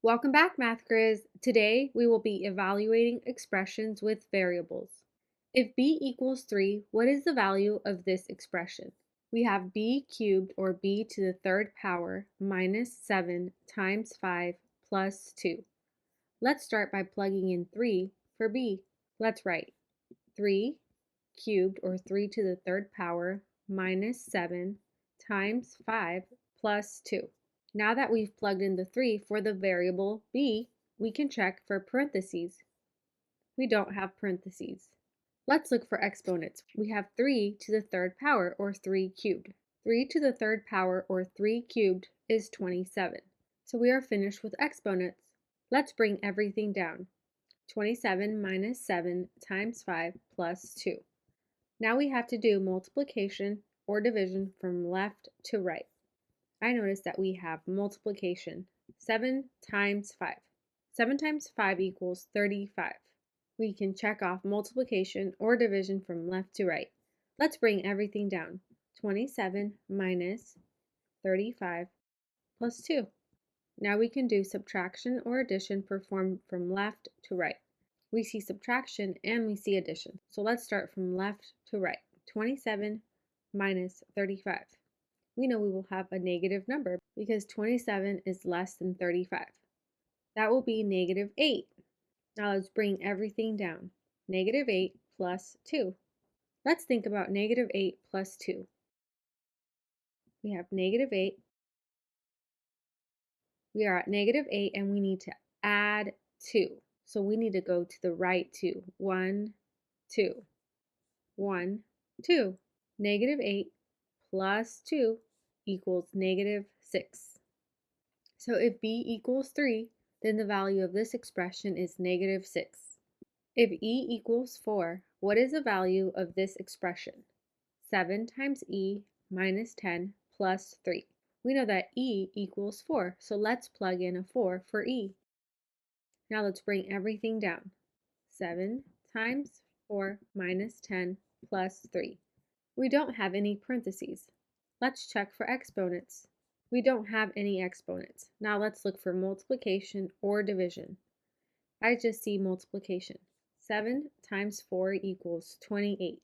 Welcome back, Math Grizz. Today we will be evaluating expressions with variables. If b equals 3, what is the value of this expression? We have b cubed, or b to the third power, minus 7 times 5 plus 2. Let's start by plugging in 3 for b. Let's write 3 cubed, or 3 to the third power, minus 7 times 5 plus 2. Now that we've plugged in the 3 for the variable b, we can check for parentheses. We don't have parentheses. Let's look for exponents. We have 3 to the third power, or 3 cubed. 3 to the third power, or 3 cubed, is 27. So we are finished with exponents. Let's bring everything down. 27 minus 7 times 5 plus 2. Now we have to do multiplication or division from left to right. I notice that we have multiplication, 7 times 5. 7 times 5 equals 35. We can check off multiplication or division from left to right. Let's bring everything down. 27 minus 35 plus 2. Now we can do subtraction or addition performed from left to right. We see subtraction and we see addition. So let's start from left to right. 27 minus 35. We know we will have a negative number because 27 is less than 35. That will be negative 8. Now let's bring everything down. Negative 8 plus 2. Let's think about negative 8 plus 2. We have negative 8. We are at negative 8 and we need to add 2. So we need to go to the right 2. 1, 2. 1, 2. Negative 8 plus 2 equals negative 6. So if b equals 3, then the value of this expression is negative 6. If e equals 4, what is the value of this expression? 7 times e minus 10 plus 3. We know that e equals 4, so let's plug in a 4 for e. Now let's bring everything down. 7 times 4 minus 10 plus 3. We don't have any parentheses. Let's check for exponents. We don't have any exponents. Now let's look for multiplication or division. I just see multiplication. 7 times 4 equals 28.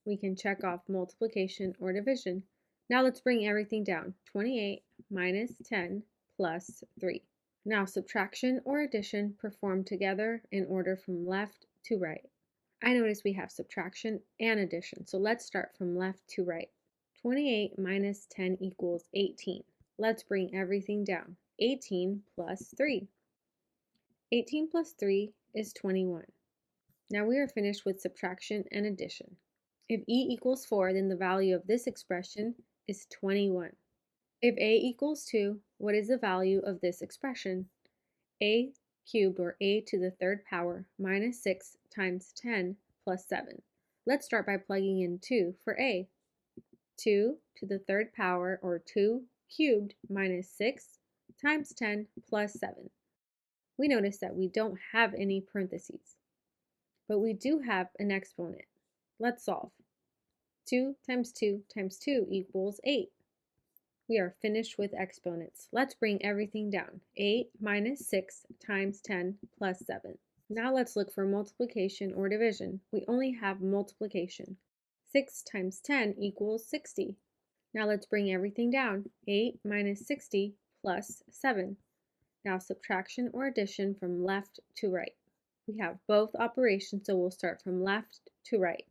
We can check off multiplication or division. Now let's bring everything down. 28 minus 10 plus 3. Now subtraction or addition performed together in order from left to right. I notice we have subtraction and addition, so let's start from left to right. 28 minus 10 equals 18. Let's bring everything down. 18 plus 3. 18 plus 3 is 21. Now we are finished with subtraction and addition. If e equals 4, then the value of this expression is 21. If a equals 2, what is the value of this expression? A cubed, or a to the third power, minus 6 times 10 plus 7. Let's start by plugging in 2 for a. 2 to the third power, or 2 cubed, minus 6 times 10 plus 7. We notice that we don't have any parentheses, but we do have an exponent. Let's solve. 2 times 2 times 2 equals 8. We are finished with exponents. Let's bring everything down. 8 minus 6 times 10 plus 7. Now let's look for multiplication or division. We only have multiplication. 6 times 10 equals 60. Now let's bring everything down. 8 minus 60 plus 7. Now subtraction or addition from left to right. We have both operations, so we'll start from left to right.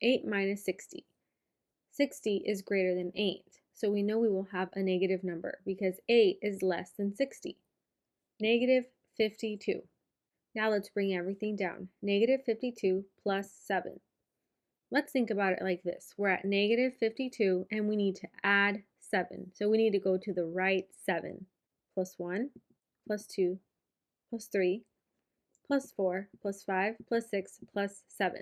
8 minus 60. 60 is greater than 8, so we know we will have a negative number because 8 is less than 60. Negative 52. Now let's bring everything down. Negative 52 plus 7. Let's think about it like this. We're at negative 52 and we need to add 7. So we need to go to the right 7. Plus 1, plus 2, plus 3, plus 4, plus 5, plus 6, plus 7.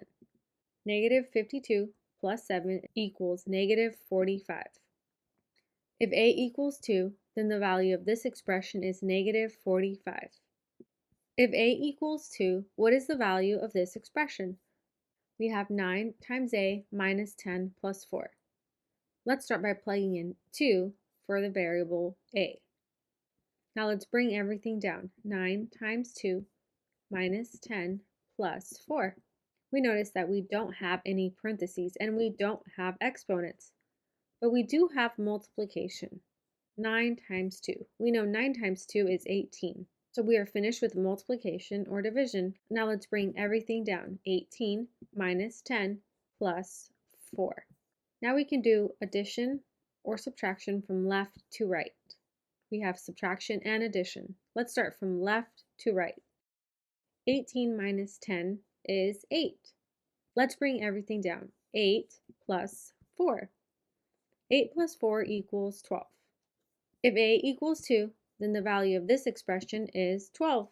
Negative 52 plus 7 equals negative 45. If a equals 2, then the value of this expression is negative 45. If a equals 2, what is the value of this expression? We have 9 times a minus 10 plus 4. Let's start by plugging in 2 for the variable a. Now let's bring everything down. 9 times 2 minus 10 plus 4. We notice that we don't have any parentheses and we don't have exponents, but we do have multiplication. 9 times 2. We know 9 times 2 is 18. So we are finished with multiplication or division. Now let's bring everything down. 18 minus 10 plus 4. Now we can do addition or subtraction from left to right. We have subtraction and addition. Let's start from left to right. 18 minus 10 is 8. Let's bring everything down. 8 plus 4. 8 plus 4 equals 12. If a equals 2, then the value of this expression is 12.